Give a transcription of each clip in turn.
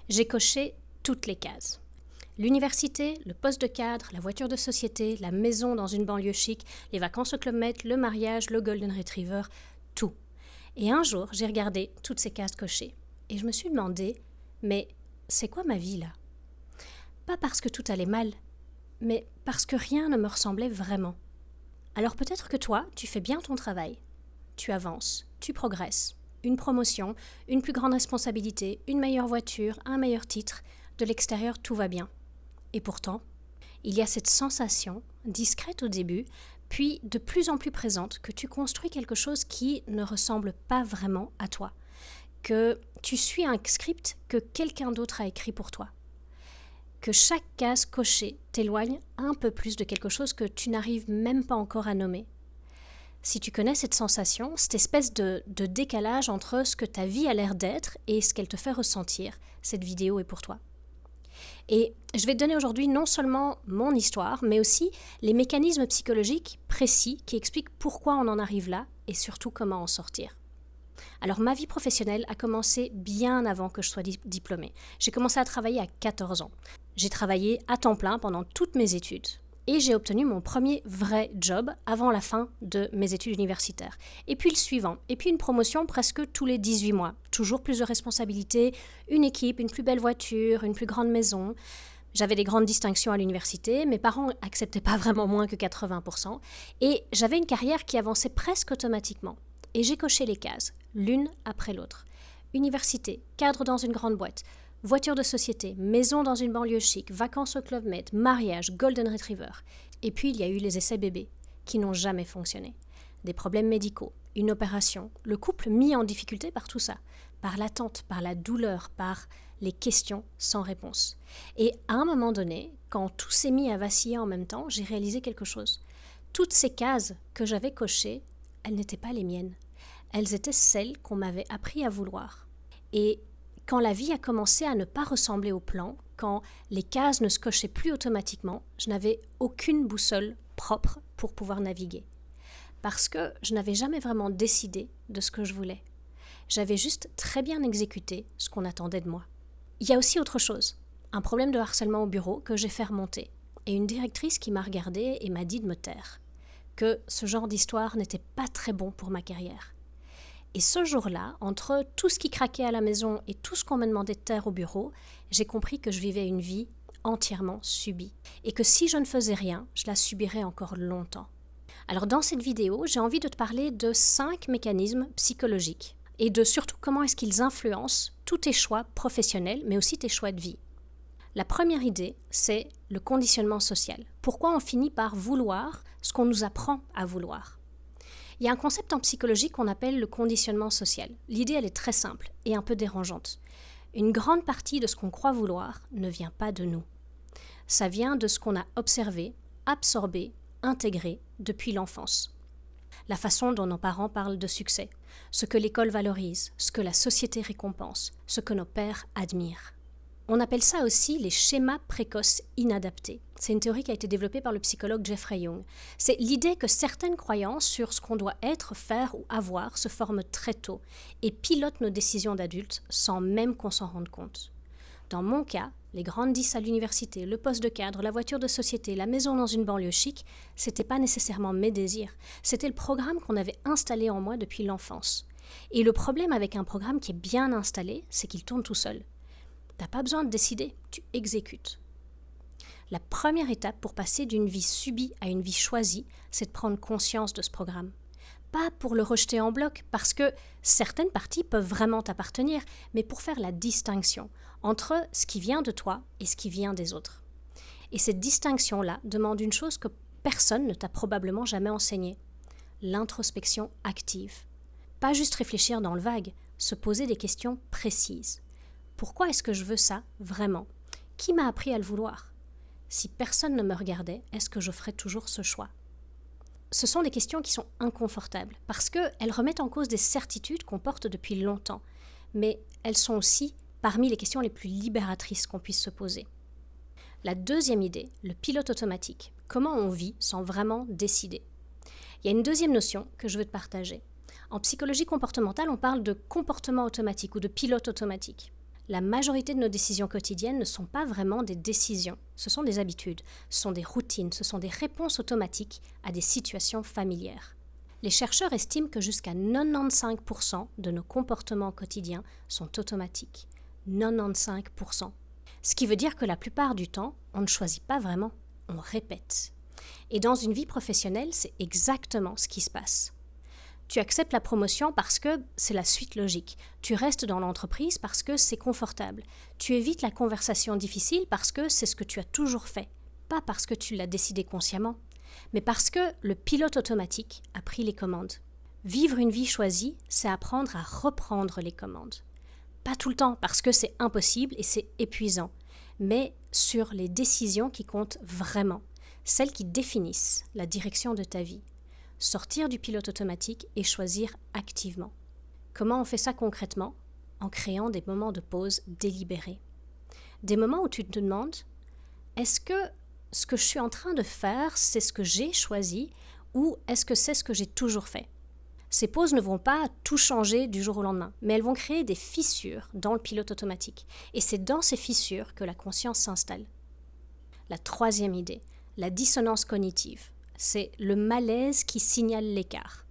J'ai coché toutes les cases. L'université, le poste de cadre, la voiture de société, la maison dans une banlieue chic, les vacances au Club Med, le mariage, le Golden Retriever, tout. Et un jour, j'ai regardé toutes ces cases cochées. Et je me suis demandé, mais c'est quoi ma vie là ? Pas parce que tout allait mal, mais parce que rien ne me ressemblait vraiment. Alors peut-être que toi, tu fais bien ton travail. Tu avances, tu progresses. Une promotion, une plus grande responsabilité, une meilleure voiture, un meilleur titre. De l'extérieur, tout va bien. Et pourtant, il y a cette sensation, discrète au début, puis de plus en plus présente, que tu construis quelque chose qui ne ressemble pas vraiment à toi, que tu suis un script que quelqu'un d'autre a écrit pour toi, que chaque case cochée t'éloigne un peu plus de quelque chose que tu n'arrives même pas encore à nommer. Si tu connais cette sensation, cette espèce de décalage entre ce que ta vie a l'air d'être et ce qu'elle te fait ressentir, cette vidéo est pour toi. Et je vais te donner aujourd'hui non seulement mon histoire, mais aussi les mécanismes psychologiques précis qui expliquent pourquoi on en arrive là et surtout comment en sortir. Alors ma vie professionnelle a commencé bien avant que je sois diplômée. J'ai commencé à travailler à 14 ans. J'ai travaillé à temps plein pendant toutes mes études. Et j'ai obtenu mon premier vrai job avant la fin de mes études universitaires. Et puis le suivant. Et puis une promotion presque tous les 18 mois. Toujours plus de responsabilités, une équipe, une plus belle voiture, une plus grande maison. J'avais des grandes distinctions à l'université. Mes parents n'acceptaient pas vraiment moins que 80%. Et j'avais une carrière qui avançait presque automatiquement. Et j'ai coché les cases, l'une après l'autre. Université, cadre dans une grande boîte. Voiture de société, maison dans une banlieue chic, vacances au Club Med, mariage, Golden Retriever. Et puis il y a eu les essais bébés, qui n'ont jamais fonctionné. Des problèmes médicaux, une opération, le couple mis en difficulté par tout ça, par l'attente, par la douleur, par les questions sans réponse. Et à un moment donné, quand tout s'est mis à vaciller en même temps, j'ai réalisé quelque chose. Toutes ces cases que j'avais cochées, elles n'étaient pas les miennes. Elles étaient celles qu'on m'avait appris à vouloir. Et quand la vie a commencé à ne pas ressembler au plan, quand les cases ne se cochaient plus automatiquement, je n'avais aucune boussole propre pour pouvoir naviguer. Parce que je n'avais jamais vraiment décidé de ce que je voulais. J'avais juste très bien exécuté ce qu'on attendait de moi. Il y a aussi autre chose, un problème de harcèlement au bureau que j'ai fait remonter, et une directrice qui m'a regardée et m'a dit de me taire, que ce genre d'histoire n'était pas très bon pour ma carrière. Et ce jour-là, entre tout ce qui craquait à la maison et tout ce qu'on me demandait de taire au bureau, j'ai compris que je vivais une vie entièrement subie. Et que si je ne faisais rien, je la subirais encore longtemps. Alors dans cette vidéo, j'ai envie de te parler de 5 mécanismes psychologiques et de surtout comment est-ce qu'ils influencent tous tes choix professionnels, mais aussi tes choix de vie. La première idée, c'est le conditionnement social. Pourquoi on finit par vouloir ce qu'on nous apprend à vouloir ? Il y a un concept en psychologie qu'on appelle le conditionnement social. L'idée, elle est très simple et un peu dérangeante. Une grande partie de ce qu'on croit vouloir ne vient pas de nous. Ça vient de ce qu'on a observé, absorbé, intégré depuis l'enfance. La façon dont nos parents parlent de succès, ce que l'école valorise, ce que la société récompense, ce que nos pères admirent. On appelle ça aussi les schémas précoces inadaptés. C'est une théorie qui a été développée par le psychologue Jeffrey Young. C'est l'idée que certaines croyances sur ce qu'on doit être, faire ou avoir se forment très tôt et pilotent nos décisions d'adultes sans même qu'on s'en rende compte. Dans mon cas, les grandes 10 à l'université, le poste de cadre, la voiture de société, la maison dans une banlieue chic, c'était pas nécessairement mes désirs. C'était le programme qu'on avait installé en moi depuis l'enfance. Et le problème avec un programme qui est bien installé, c'est qu'il tourne tout seul. T'as pas besoin de décider, tu exécutes. La première étape pour passer d'une vie subie à une vie choisie, c'est de prendre conscience de ce programme. Pas pour le rejeter en bloc, parce que certaines parties peuvent vraiment t'appartenir, mais pour faire la distinction entre ce qui vient de toi et ce qui vient des autres. Et cette distinction-là demande une chose que personne ne t'a probablement jamais enseignée, l'introspection active. Pas juste réfléchir dans le vague, se poser des questions précises. Pourquoi est-ce que je veux ça, vraiment ? Qui m'a appris à le vouloir ? Si personne ne me regardait, est-ce que je ferais toujours ce choix ? Ce sont des questions qui sont inconfortables, parce qu'elles remettent en cause des certitudes qu'on porte depuis longtemps, mais elles sont aussi parmi les questions les plus libératrices qu'on puisse se poser. La deuxième idée, le pilote automatique. Comment on vit sans vraiment décider ? Il y a une deuxième notion que je veux te partager. En psychologie comportementale, on parle de comportement automatique ou de pilote automatique. La majorité de nos décisions quotidiennes ne sont pas vraiment des décisions, ce sont des habitudes, ce sont des routines, ce sont des réponses automatiques à des situations familières. Les chercheurs estiment que jusqu'à 95% de nos comportements quotidiens sont automatiques. 95%. Ce qui veut dire que la plupart du temps, on ne choisit pas vraiment, on répète. Et dans une vie professionnelle, c'est exactement ce qui se passe. Tu acceptes la promotion parce que c'est la suite logique. Tu restes dans l'entreprise parce que c'est confortable. Tu évites la conversation difficile parce que c'est ce que tu as toujours fait. Pas parce que tu l'as décidé consciemment, mais parce que le pilote automatique a pris les commandes. Vivre une vie choisie, c'est apprendre à reprendre les commandes. Pas tout le temps parce que c'est impossible et c'est épuisant, mais sur les décisions qui comptent vraiment, celles qui définissent la direction de ta vie. Sortir du pilote automatique et choisir activement. Comment on fait ça concrètement? En créant des moments de pause délibérés. Des moments où tu te demandes, est-ce que ce que je suis en train de faire, c'est ce que j'ai choisi ou est-ce que c'est ce que j'ai toujours fait? Ces pauses ne vont pas tout changer du jour au lendemain, mais elles vont créer des fissures dans le pilote automatique. Et c'est dans ces fissures que la conscience s'installe. La troisième idée, la dissonance cognitive. C'est le malaise qui signale l'écart.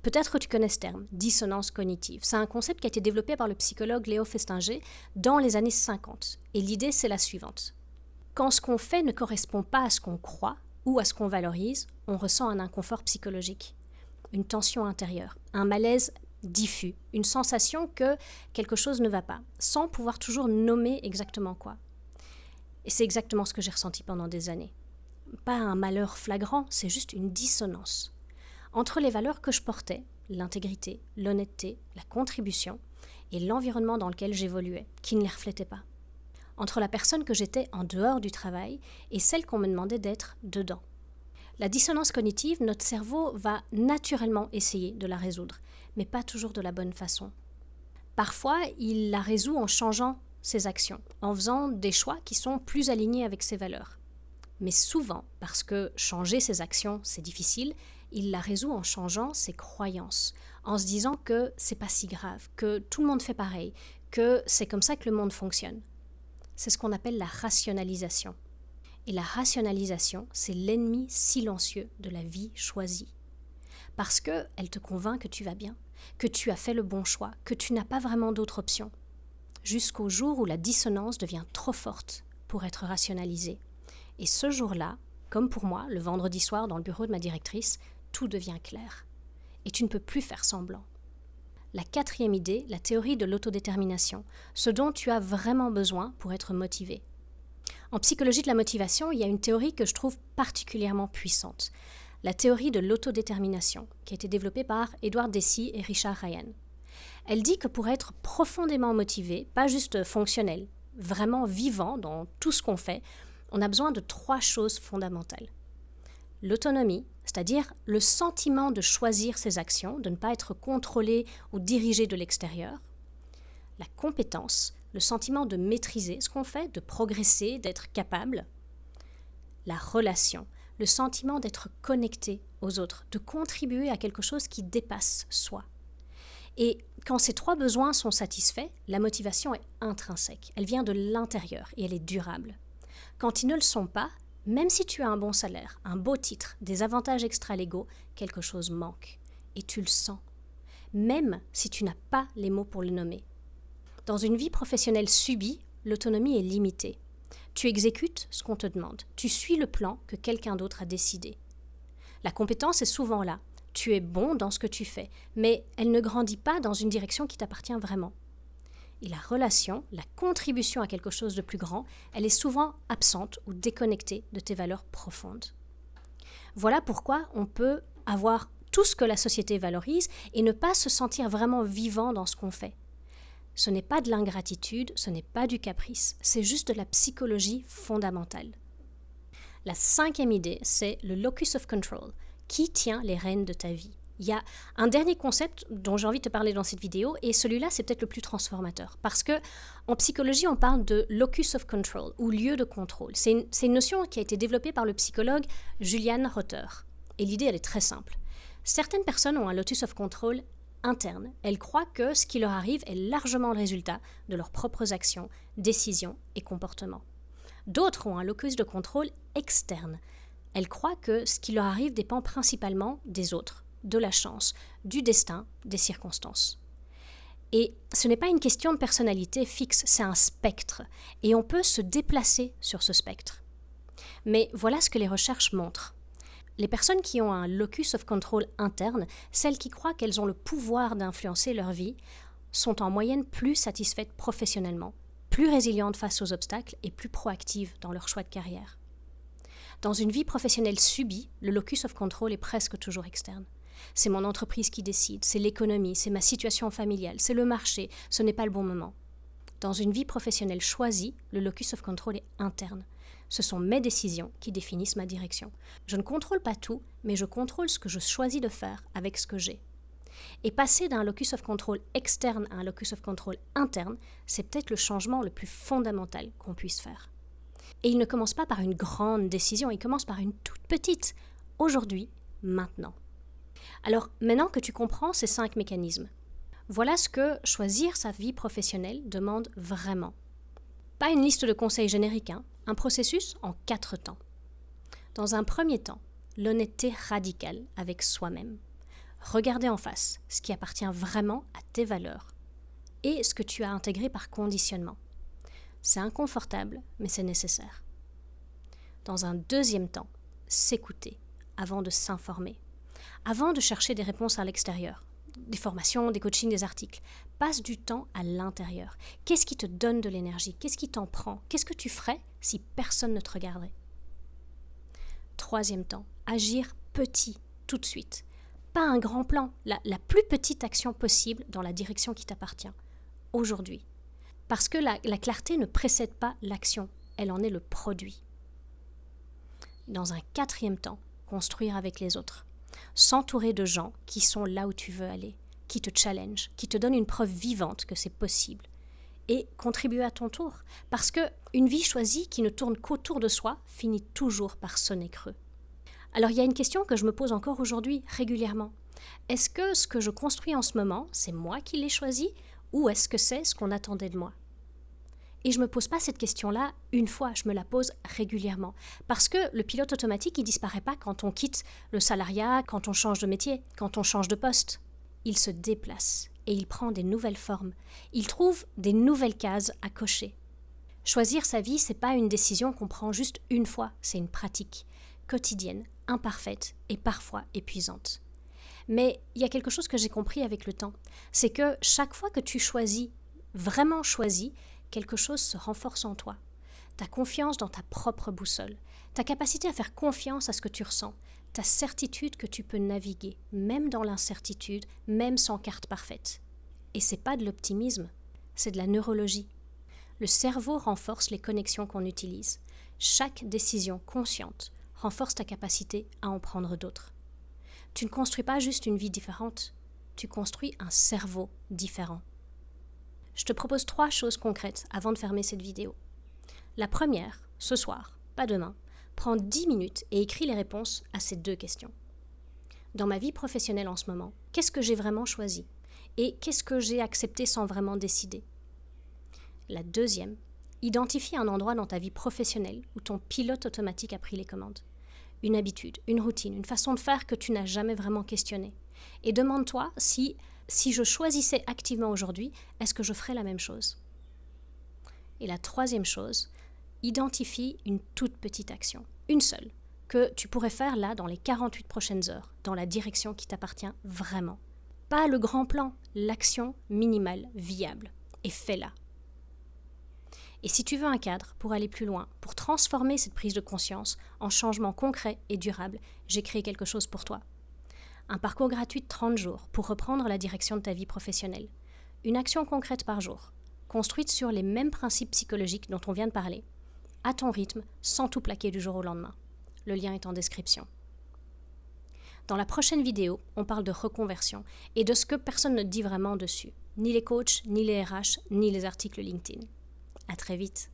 Peut-être que tu connais ce terme, dissonance cognitive. C'est un concept qui a été développé par le psychologue Léo Festinger dans les années 50. Et l'idée, c'est la suivante. Quand ce qu'on fait ne correspond pas à ce qu'on croit ou à ce qu'on valorise, on ressent un inconfort psychologique, une tension intérieure, un malaise diffus, une sensation que quelque chose ne va pas, sans pouvoir toujours nommer exactement quoi. Et c'est exactement ce que j'ai ressenti pendant des années. Pas un malheur flagrant, c'est juste une dissonance. Entre les valeurs que je portais, l'intégrité, l'honnêteté, la contribution, et l'environnement dans lequel j'évoluais, qui ne les reflétait pas. Entre la personne que j'étais en dehors du travail et celle qu'on me demandait d'être dedans. La dissonance cognitive, notre cerveau va naturellement essayer de la résoudre, mais pas toujours de la bonne façon. Parfois, il la résout en changeant ses actions, en faisant des choix qui sont plus alignés avec ses valeurs. Mais souvent, parce que changer ses actions, c'est difficile, il la résout en changeant ses croyances, en se disant que c'est pas si grave, que tout le monde fait pareil, que c'est comme ça que le monde fonctionne. C'est ce qu'on appelle la rationalisation. Et la rationalisation, c'est l'ennemi silencieux de la vie choisie. Parce qu'elle te convainc que tu vas bien, que tu as fait le bon choix, que tu n'as pas vraiment d'autre option. Jusqu'au jour où la dissonance devient trop forte pour être rationalisée. Et ce jour-là, comme pour moi, le vendredi soir dans le bureau de ma directrice, tout devient clair. Et tu ne peux plus faire semblant. La quatrième idée, la théorie de l'autodétermination, ce dont tu as vraiment besoin pour être motivé. En psychologie de la motivation, il y a une théorie que je trouve particulièrement puissante. La théorie de l'autodétermination, qui a été développée par Edward Deci et Richard Ryan. Elle dit que pour être profondément motivé, pas juste fonctionnel, vraiment vivant dans tout ce qu'on fait, on a besoin de 3 choses fondamentales. L'autonomie, c'est-à-dire le sentiment de choisir ses actions, de ne pas être contrôlé ou dirigé de l'extérieur. La compétence, le sentiment de maîtriser ce qu'on fait, de progresser, d'être capable. La relation, le sentiment d'être connecté aux autres, de contribuer à quelque chose qui dépasse soi. Et quand ces 3 besoins sont satisfaits, la motivation est intrinsèque. Elle vient de l'intérieur et elle est durable. Quand ils ne le sont pas, même si tu as un bon salaire, un beau titre, des avantages extra-légaux, quelque chose manque. Et tu le sens. Même si tu n'as pas les mots pour le nommer. Dans une vie professionnelle subie, l'autonomie est limitée. Tu exécutes ce qu'on te demande. Tu suis le plan que quelqu'un d'autre a décidé. La compétence est souvent là. Tu es bon dans ce que tu fais, mais elle ne grandit pas dans une direction qui t'appartient vraiment. Et la relation, la contribution à quelque chose de plus grand, elle est souvent absente ou déconnectée de tes valeurs profondes. Voilà pourquoi on peut avoir tout ce que la société valorise et ne pas se sentir vraiment vivant dans ce qu'on fait. Ce n'est pas de l'ingratitude, ce n'est pas du caprice, c'est juste de la psychologie fondamentale. La 5e idée, c'est le locus of control. Qui tient les rênes de ta vie? Il y a un dernier concept dont j'ai envie de te parler dans cette vidéo et celui-là, c'est peut-être le plus transformateur parce que en psychologie, on parle de locus of control ou lieu de contrôle. C'est une notion qui a été développée par le psychologue Julian Rother. Et l'idée, elle est très simple. Certaines personnes ont un locus of control interne. Elles croient que ce qui leur arrive est largement le résultat de leurs propres actions, décisions et comportements. D'autres ont un locus de contrôle externe. Elles croient que ce qui leur arrive dépend principalement des autres, de la chance, du destin, des circonstances. Et ce n'est pas une question de personnalité fixe, c'est un spectre, et on peut se déplacer sur ce spectre. Mais voilà ce que les recherches montrent. Les personnes qui ont un locus of control interne, celles qui croient qu'elles ont le pouvoir d'influencer leur vie, sont en moyenne plus satisfaites professionnellement, plus résilientes face aux obstacles et plus proactives dans leur choix de carrière. Dans une vie professionnelle subie, le locus of control est presque toujours externe. C'est mon entreprise qui décide, c'est l'économie, c'est ma situation familiale, c'est le marché, ce n'est pas le bon moment. Dans une vie professionnelle choisie, le locus of control est interne. Ce sont mes décisions qui définissent ma direction. Je ne contrôle pas tout, mais je contrôle ce que je choisis de faire avec ce que j'ai. Et passer d'un locus of control externe à un locus of control interne, c'est peut-être le changement le plus fondamental qu'on puisse faire. Et il ne commence pas par une grande décision, il commence par une toute petite. Aujourd'hui, maintenant. Alors, maintenant que tu comprends ces 5 mécanismes, voilà ce que choisir sa vie professionnelle demande vraiment. Pas une liste de conseils génériques, un processus en 4 temps. Dans un premier temps, l'honnêteté radicale avec soi-même. Regarder en face ce qui appartient vraiment à tes valeurs et ce que tu as intégré par conditionnement. C'est inconfortable, mais c'est nécessaire. Dans un deuxième temps, s'écouter avant de s'informer. Avant de chercher des réponses à l'extérieur, des formations, des coachings, des articles, passe du temps à l'intérieur. Qu'est-ce qui te donne de l'énergie? Qu'est-ce qui t'en prend? Qu'est-ce que tu ferais si personne ne te regarderait? Troisième temps, agir petit, tout de suite. Pas un grand plan, la plus petite action possible dans la direction qui t'appartient, aujourd'hui. Parce que la clarté ne précède pas l'action, elle en est le produit. Dans un quatrième temps, construire avec les autres. S'entourer de gens qui sont là où tu veux aller, qui te challenge, qui te donnent une preuve vivante que c'est possible. Et contribuer à ton tour, parce qu'une vie choisie qui ne tourne qu'autour de soi finit toujours par sonner creux. Alors il y a une question que je me pose encore aujourd'hui régulièrement. Est-ce que ce que je construis en ce moment, c'est moi qui l'ai choisi, ou est-ce que c'est ce qu'on attendait de moi? Et je ne me pose pas cette question-là une fois, je me la pose régulièrement. Parce que le pilote automatique, il ne disparaît pas quand on quitte le salariat, quand on change de métier, quand on change de poste. Il se déplace et il prend des nouvelles formes. Il trouve des nouvelles cases à cocher. Choisir sa vie, ce n'est pas une décision qu'on prend juste une fois, c'est une pratique quotidienne, imparfaite et parfois épuisante. Mais il y a quelque chose que j'ai compris avec le temps, c'est que chaque fois que tu choisis, vraiment choisis, quelque chose se renforce en toi. Ta confiance dans ta propre boussole, ta capacité à faire confiance à ce que tu ressens, ta certitude que tu peux naviguer, même dans l'incertitude, même sans carte parfaite. Et c'est pas de l'optimisme, c'est de la neurologie. Le cerveau renforce les connexions qu'on utilise. Chaque décision consciente renforce ta capacité à en prendre d'autres. Tu ne construis pas juste une vie différente, tu construis un cerveau différent. Je te propose 3 choses concrètes avant de fermer cette vidéo. La première, ce soir, pas demain, prends 10 minutes et écris les réponses à ces 2 questions. Dans ma vie professionnelle en ce moment, qu'est-ce que j'ai vraiment choisi? Et qu'est-ce que j'ai accepté sans vraiment décider? La deuxième, identifie un endroit dans ta vie professionnelle où ton pilote automatique a pris les commandes. Une habitude, une routine, une façon de faire que tu n'as jamais vraiment questionnée. Et demande-toi si je choisissais activement aujourd'hui, est-ce que je ferais la même chose? Et la troisième chose, identifie une toute petite action, une seule, que tu pourrais faire là dans les 48 prochaines heures, dans la direction qui t'appartient vraiment. Pas le grand plan, l'action minimale, viable. Et fais-la. Et si tu veux un cadre pour aller plus loin, pour transformer cette prise de conscience en changement concret et durable, j'ai créé quelque chose pour toi. Un parcours gratuit de 30 jours pour reprendre la direction de ta vie professionnelle. Une action concrète par jour, construite sur les mêmes principes psychologiques dont on vient de parler, à ton rythme, sans tout plaquer du jour au lendemain. Le lien est en description. Dans la prochaine vidéo, on parle de reconversion et de ce que personne ne dit vraiment dessus. Ni les coachs, ni les RH, ni les articles LinkedIn. À très vite.